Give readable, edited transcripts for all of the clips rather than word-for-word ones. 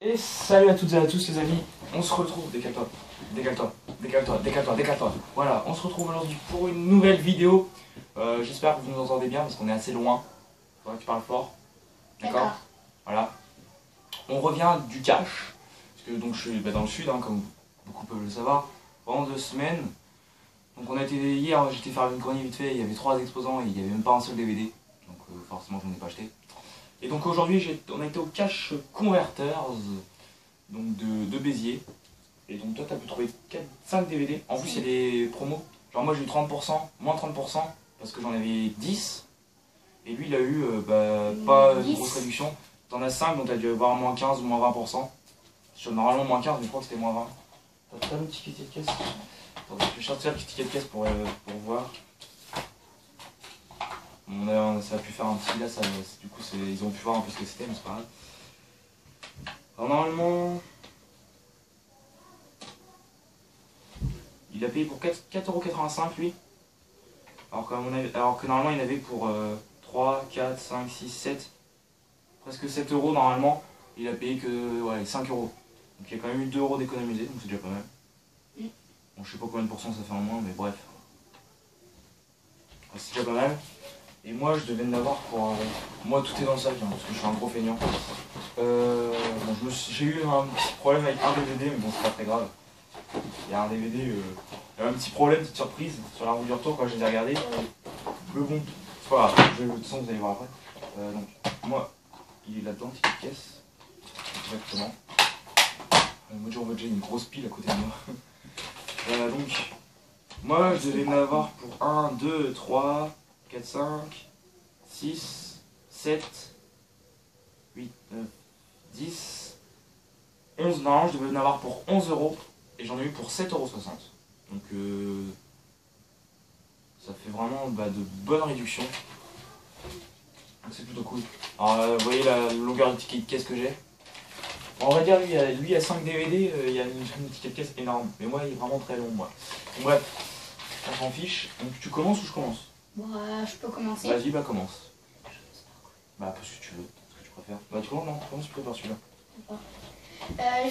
Et salut à toutes et à tous les amis, on se retrouve, décale-toi, décale-toi, décale-toi, décale-toi, décale-toi. Voilà, on se retrouve aujourd'hui pour une nouvelle vidéo. J'espère que vous nous entendez bien parce qu'on est assez loin. Faudrait que tu parles fort. D'accord. Voilà. On revient du cash. Parce que donc je suis dans le sud, hein, comme beaucoup peuvent le savoir, pendant 2 semaines. Donc on a été hier, j'étais faire une chronique vite fait, il y avait 3 exposants et il n'y avait même pas un seul DVD. Donc forcément je n'en ai pas acheté. Et donc aujourd'hui on a été au Cash Converters donc de Béziers. Et donc toi tu as pu trouver 5 DVD. En plus il y a des promos. Genre moi j'ai eu 30%, moins 30% parce que j'en avais 10. Et lui il a eu pas de grosse réduction. T'en as 5 donc tu as dû avoir moins 15 ou moins 20%. Sur normalement moins 15 mais je crois que c'était moins 20. T'as pas le petit ticket de caisse? Attends, je vais sortir le petit ticket de caisse pour voir. Ça a pu faire un petit là, du coup ils ont pu voir un peu ce que c'était, mais c'est pas grave. Alors normalement, il a payé pour 4,85€ lui. Alors que normalement il avait pour 3, 4, 5, 6, 7, presque 7 euros normalement. Il a payé que 5 euros. Donc il y a quand même eu 2 euros d'économisé, donc c'est déjà pas mal. Bon, je sais pas combien de pourcents ça fait en moins, mais bref. C'est déjà pas mal. Et moi je devais en avoir pour... moi tout est dans le sac, hein, parce que je suis un gros feignant. Bon, j'ai eu un petit problème avec un DVD, mais bon c'est pas très grave. Il y a un DVD, il y a un petit problème, petite surprise sur la roue du retour quand je les ai regardés. Mais bon, c'est pas grave, de toute façon vous allez voir après. Donc moi, il est là-dedans, petite caisse. Exactement. Moi on voit déjà une grosse pile à côté de moi. Donc, moi je devais en avoir pour 1, 2, 3... 4, 5, 6, 7, 8, 9, 10, 11. Normalement, je devais en avoir pour 11 euros et j'en ai eu pour 7,60 €. Donc, ça fait vraiment de bonnes réductions. Donc, c'est plutôt cool. Alors, vous voyez la longueur de ticket de caisse que j'ai. Bon, on va dire, lui, à 5 DVD, il y a une ticket de caisse énorme. Mais moi, il est vraiment très long, moi. Donc, bref, on s'en fiche. Donc, tu commences ou je commence? Je peux commencer. Vas-y, commence. Parce que tu veux, ce que tu préfères. Tu commences, non, commence, tu préfères celui-là.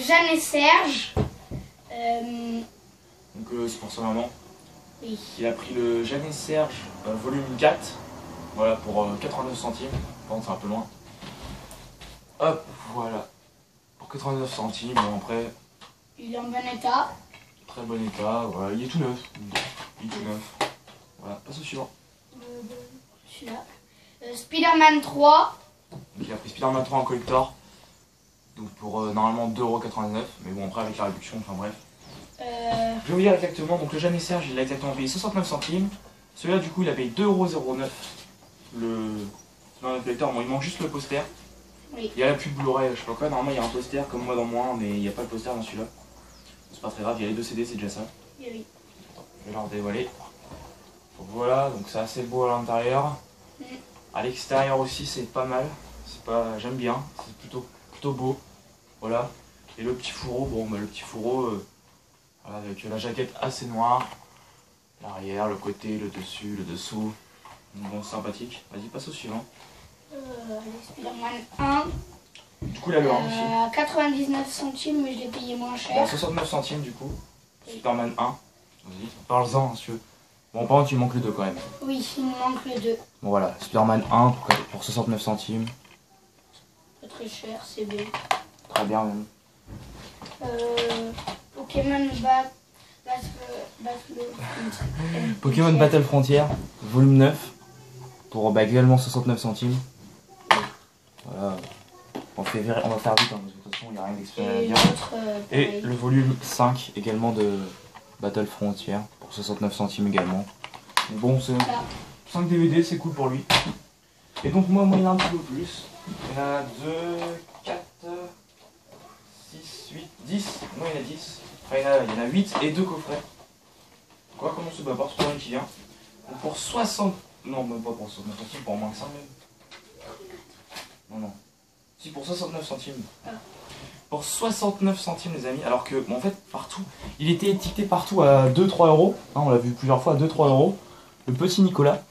Jeanne et Serge. Donc c'est pour sa maman. Oui. Il a pris le Jeanne et Serge volume 4. Voilà, pour 89 centimes. Par contre, c'est un peu loin. Hop, voilà. Pour 89 centimes, bon après... Il est en bon état. Très bon état, voilà, il est tout neuf. Il est tout neuf. Voilà, passe au suivant. Celui-là. Spider-Man 3. Donc il a pris Spider-Man 3 en collector. Donc pour normalement 2,89 €. Mais bon, après avec la réduction, enfin bref. Je vais vous dire exactement. Donc le Jeanne et Serge, il a exactement payé 69 centimes. Celui-là, du coup, il a payé 2,09 €. Dans le collector, bon, il manque juste le poster. Oui. Il y a la pub Blu-ray, je sais pas quoi. Normalement, il y a un poster comme moi dans moi, mais il n'y a pas de poster dans celui-là. C'est pas très grave, il y a les 2 CD, c'est déjà ça. Oui. Je vais leur dévoiler. Donc voilà, donc c'est assez beau à l'intérieur. À l'extérieur aussi, c'est pas mal. J'aime bien, c'est plutôt beau. Voilà. Et le petit fourreau, le petit fourreau avec la jaquette assez noire. L'arrière, le côté, le dessus, le dessous. Bon, sympathique. Vas-y, passe au suivant. Spider-Man 1. Du coup, il a le 1 aussi. 99 centimes, mais je l'ai payé moins cher. 69 centimes du coup. Superman 1. Vas-y, parle-en si tu veux. Bon, par contre, il manque le 2 quand même. Oui, il me manque le 2. Bon, voilà, Superman 1 pour 69 centimes. Pas très cher, c'est bien. Très bien, même. Pokémon Battle Frontier, volume 9, pour également 69 centimes. Voilà. On va faire vite, hein, parce que de toute façon, il n'y a rien d'expérimental à dire. Et le volume 5 également de Battle Frontier, pour 69 centimes également. Bon, c'est 5 DVD, c'est cool pour lui. Et donc, moi, il y en a un petit peu plus. Il y en a 2, 4, 6, 8, 10. Moi, il y en a 10. Enfin, il y en a 8 et 2 coffrets. On va commencer par ce qui vient. Donc, pour 60... Non, même pas pour 69 centimes, pour moins que ça même. Non. Si, pour 69 centimes. Pour 69 centimes, les amis. Alors que, en fait, partout, il était étiqueté partout à 2-3 €. Hein, on l'a vu plusieurs fois à 2-3 €. Le petit Nicolas,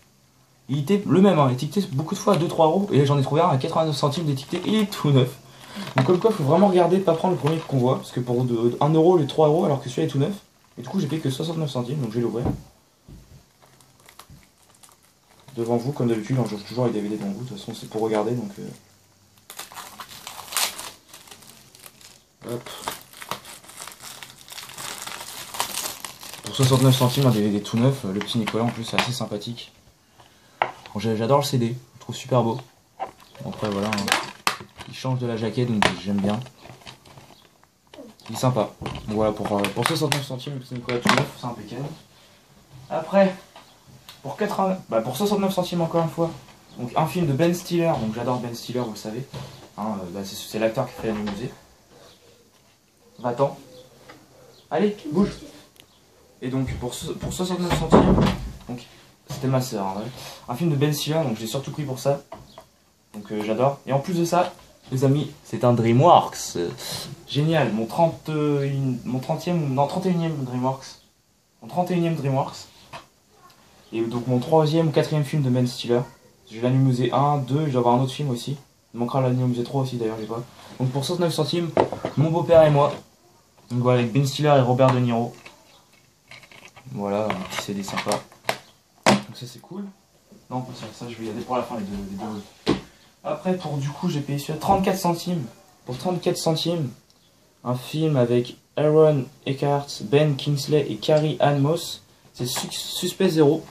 il était le même, étiqueté beaucoup de fois à 2-3 €. Et j'en ai trouvé un à 89 centimes d'étiqueté. Il est tout neuf. Donc comme quoi, faut vraiment regarder, pas prendre le premier qu'on voit, parce que pour 1 euro, les 3 euros, alors que celui-là est tout neuf. Et du coup, j'ai payé que 69 centimes, donc je vais l'ouvrir. Devant vous, comme d'habitude, hein, j'ouvre toujours les DVD devant vous, de toute façon, c'est pour regarder, donc... Hop. Pour 69 centimes, un DVD tout neuf, le petit Nicolas, en plus, c'est assez sympathique. Bon, j'adore le CD, je le trouve super beau. Bon, après, voilà, hein. Il change de la jaquette, donc j'aime bien. Il est sympa. Donc voilà, pour 69 centimes, le petit Nicolas tout neuf, c'est impeccable. Après, pour 69 centimes encore une fois, donc un film de Ben Stiller, donc j'adore Ben Stiller, vous le savez. Hein, c'est l'acteur qui fait le musée. Va-t'en. Allez, bouge. Et donc pour 69 centimes, donc c'était ma soeur, hein, ouais. Un film de Ben Stiller, donc j'ai surtout pris pour ça. Donc j'adore. Et en plus de ça, les amis, c'est un DreamWorks. Génial, mon 30e, non 31e DreamWorks. Mon 31e DreamWorks. Et donc mon 3e ou 4e film de Ben Stiller. J'ai l'Anime Musée 1, 2, je dois avoir un autre film aussi. Il manquera l'Anime Musée 3 aussi d'ailleurs, j'ai pas. Donc pour 69 centimes, mon beau-père et moi. Donc voilà, avec Ben Stiller et Robert De Niro. Voilà, un petit CD sympa. Donc ça c'est cool. Non, ça je vais y aller pour la fin les deux. Après pour du coup j'ai payé celui-là 34 centimes. Pour 34 centimes, un film avec Aaron Eckhart, Ben Kingsley et Carrie Ann Moss. C'est Suspect Zero,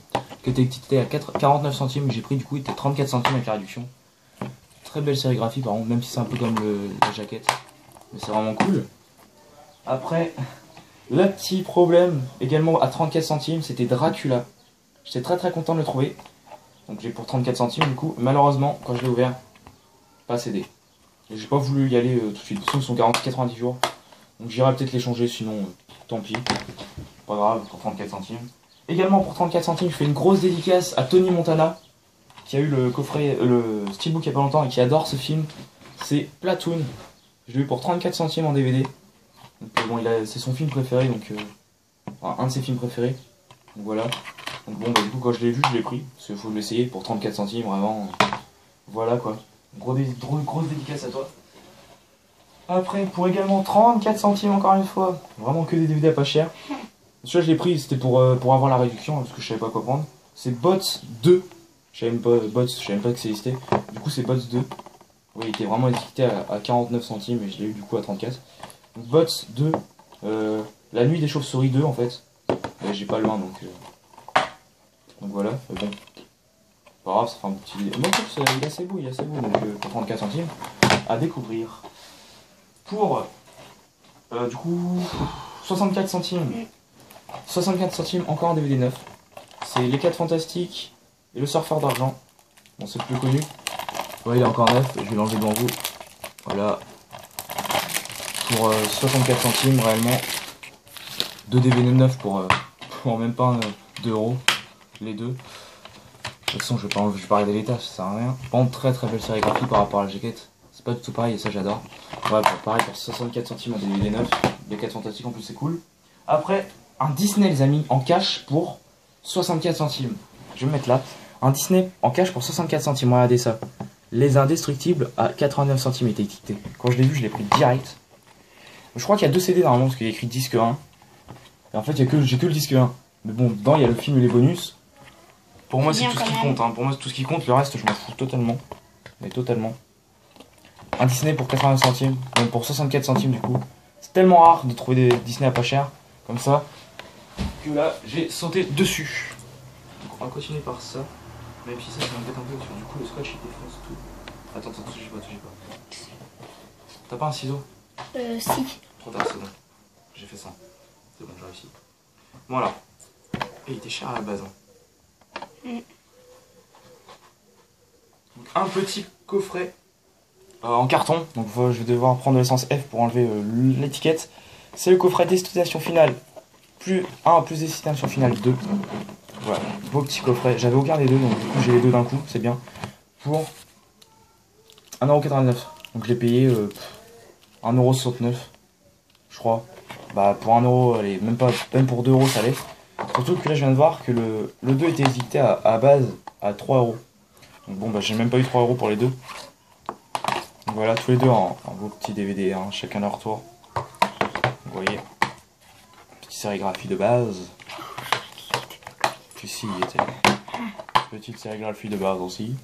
qui était édité à 49 centimes. J'ai pris du coup, il était 34 centimes avec la réduction. Très belle sérigraphie par contre, même si c'est un peu comme la jaquette. Mais c'est vraiment cool. Après, le petit problème, également à 34 centimes, c'était Dracula. J'étais très content de le trouver. Donc j'ai pour 34 centimes du coup. Malheureusement, quand je l'ai ouvert, pas cédé. Et j'ai pas voulu y aller tout de suite. Sinon, ils sont 90 jours. Donc j'irai peut-être les changer, sinon tant pis. Pas grave, pour 34 centimes. Également pour 34 centimes, je fais une grosse dédicace à Tony Montana, qui a eu le coffret, le steelbook il y a pas longtemps et qui adore ce film. C'est Platoon. Je l'ai eu pour 34 centimes en DVD. Donc bon, c'est son film préféré, donc enfin, un de ses films préférés. Donc voilà. Donc bon, bah, du coup quand je l'ai vu, je l'ai pris, parce qu'il faut l'essayer pour 34 centimes, vraiment. Voilà quoi. Grosse dédicace à toi. Après, pour également 34 centimes encore une fois, vraiment que des DVD à pas cher. Celui-là je l'ai pris, c'était pour avoir la réduction, parce que je savais pas quoi prendre. C'est Bots 2. Je savais même pas que ça existait. Du coup c'est Bots 2. Oui, il était vraiment étiqueté à 49 centimes et je l'ai eu du coup à 34. Donc Bots 2, La Nuit des Chauves-souris 2 en fait. J'ai pas le 1 donc voilà, bon. Pas grave, ça fait un petit... Bon, il est assez beau, donc pour 34 centimes, à découvrir. Pour, du coup, 64 centimes. 64 centimes, encore un DVD neuf. C'est Les 4 Fantastiques et Le Surfeur d'Argent. Bon, c'est le plus connu. Ouais, il est encore neuf, je vais l'enlever devant vous. Voilà. Pour 64 centimes, réellement. 2 DVD neufs pour même pas 2 euros. Les deux. De toute façon, je vais pas regarder les tâches, ça sert à rien. Par contre, très belle sérigraphie par rapport à la jaquette. C'est pas du tout pareil et ça j'adore. Ouais, pareil pour 64 centimes en DVD neuf. Les 4 Fantastiques en plus, c'est cool. Après, un Disney, les amis, en cash pour 64 centimes. Je vais me mettre là. Un Disney en cash pour 64 centimes. Regardez ça. Les Indestructibles à 89 centimes étaient étiquetés. Quand je l'ai vu, je l'ai pris direct. Je crois qu'il y a 2 CD normalement parce qu'il y a écrit disque 1. Et en fait, j'ai que le disque 1. Mais bon, dedans, il y a le film et les bonus. Pour moi, c'est tout ce qui compte. Hein. Pour moi, c'est tout ce qui compte. Le reste, je m'en fous totalement. Mais totalement. Un Disney pour 89 centimes. Même pour 64 centimes, du coup. C'est tellement rare de trouver des Disney à pas cher. Comme ça. Que là, j'ai sauté dessus. Donc, on va continuer par ça. Même si ça m'embête un peu. Parce que du coup, le scotch, il défonce tout. Attends, touchez pas. T'as pas un ciseau? Si. Trop tard, c'est bon. J'ai fait ça. C'est bon, j'ai réussi. Voilà. Et il était cher à la base. Hein. Donc, un petit coffret en carton. Donc je vais devoir prendre l'essence F pour enlever l'étiquette. C'est le coffret destination finale. Plus 1 plus destination finale 2. Voilà, beau petit coffret. J'avais aucun des deux, donc du coup j'ai les deux d'un coup, c'est bien. Pour 1,89€. Donc je l'ai payé 1,69€, je crois. Bah pour 1€, allez, même pour 2€ ça l'est. Surtout que là je viens de voir que le 2 était édité à base à 3€. Donc bon bah j'ai même pas eu 3€ pour les deux. Donc Voilà, tous les deux en beau petit DVD, hein, chacun leur tour. Vous voyez, petite sérigraphie de base. Ici, il était petite sérigraphie de base aussi.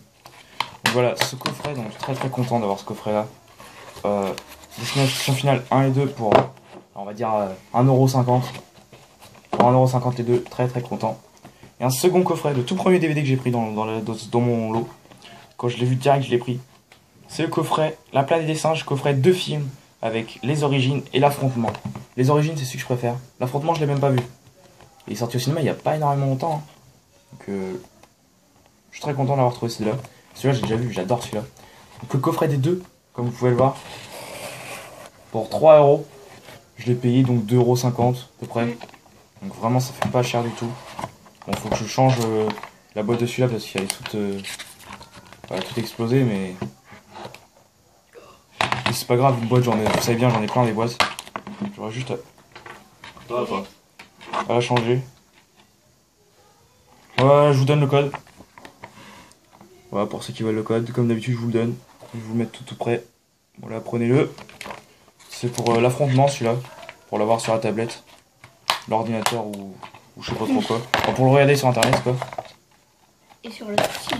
Donc voilà, ce coffret, donc très très content d'avoir ce coffret là. Destination finale 1 et 2 pour, on va dire, 1,50 €. Pour 1,50 € les deux, très très content. Et un second coffret, le tout premier DVD que j'ai pris dans mon lot. Quand je l'ai vu direct, je l'ai pris. C'est le coffret La Planète des Singes, coffret 2 films avec les origines et l'affrontement. Les origines, c'est celui que je préfère. L'affrontement, je l'ai même pas vu. Il est sorti au cinéma il n'y a pas énormément longtemps. Hein. Donc, je suis très content d'avoir trouvé celui-là. Celui-là, j'ai déjà vu, j'adore celui-là. Donc, le coffret des deux, comme vous pouvez le voir, pour 3 €. Je l'ai payé donc 2,50 € à peu près. Donc, vraiment, ça fait pas cher du tout. Bon, faut que je change la boîte de celui-là parce qu'elle est toute, toute explosée, mais c'est pas grave, une boîte, vous savez bien, j'en ai plein des boîtes. J'aurais juste à la changer. Voilà, je vous donne le code. Voilà, pour ceux qui veulent le code, comme d'habitude, je vous le donne. Je vais vous le mettre tout près. Voilà, prenez-le. C'est pour l'affrontement, celui-là. Pour l'avoir sur la tablette, l'ordinateur ou je sais pas trop quoi. Enfin, pour le regarder sur internet, quoi. Et sur le site.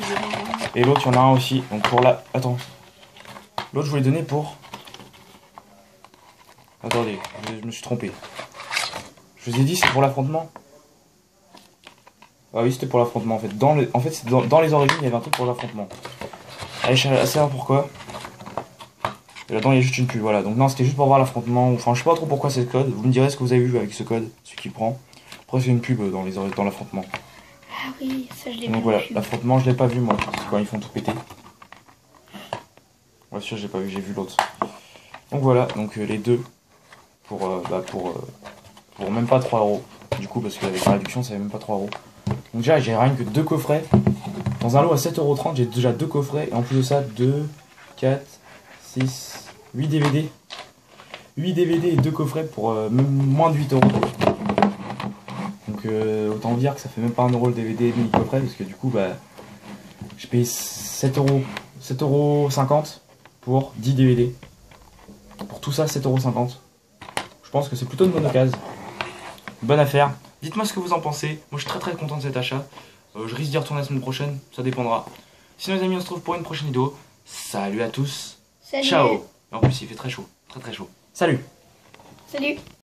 Et l'autre, il y en a un aussi. Donc pour la... Attends. L'autre, je vous l'ai donné pour... Attendez, je me suis trompé. Je vous ai dit, c'est pour l'affrontement. Ah oui, c'était pour l'affrontement en fait. Dans les origines, il y avait un truc pour l'affrontement. Allez, je sais pas pourquoi. Et là-dedans, il y a juste une pub, voilà. Donc non, c'était juste pour voir l'affrontement. Enfin, je sais pas trop pourquoi c'est ce code. Vous me direz ce que vous avez vu avec ce code, celui qui prend. Après, c'est une pub dans l'affrontement. Ah oui, ça je l'ai vu. Donc voilà, l'affrontement, je l'ai pas vu moi. C'est quand ils font tout péter. Ouais, sûr, j'ai pas vu, j'ai vu l'autre. Donc voilà, donc les deux pour même pas 3 €. Du coup, parce qu'avec la réduction, ça fait même pas 3 €. Donc déjà, j'ai rien que 2 coffrets. Dans un lot à 7,30 €, j'ai déjà 2 coffrets. Et en plus de ça, 2, 4, 6, 8 DVD. 8 DVD et 2 coffrets pour moins de 8 €. Donc autant dire que ça fait même pas 1 € le DVD et demi coffret. Parce que du coup, bah, j'ai payé 7,50 € pour 10 DVD. Pour tout ça, 7,50 €. Je pense que c'est plutôt une bonne occasion. Bonne affaire. Dites-moi ce que vous en pensez. Moi, je suis très très content de cet achat. Je risque d'y retourner la semaine prochaine. Ça dépendra. Sinon, les amis, on se retrouve pour une prochaine vidéo. Salut à tous. Salut. Ciao. Et en plus, il fait très chaud. Très très chaud. Salut. Salut.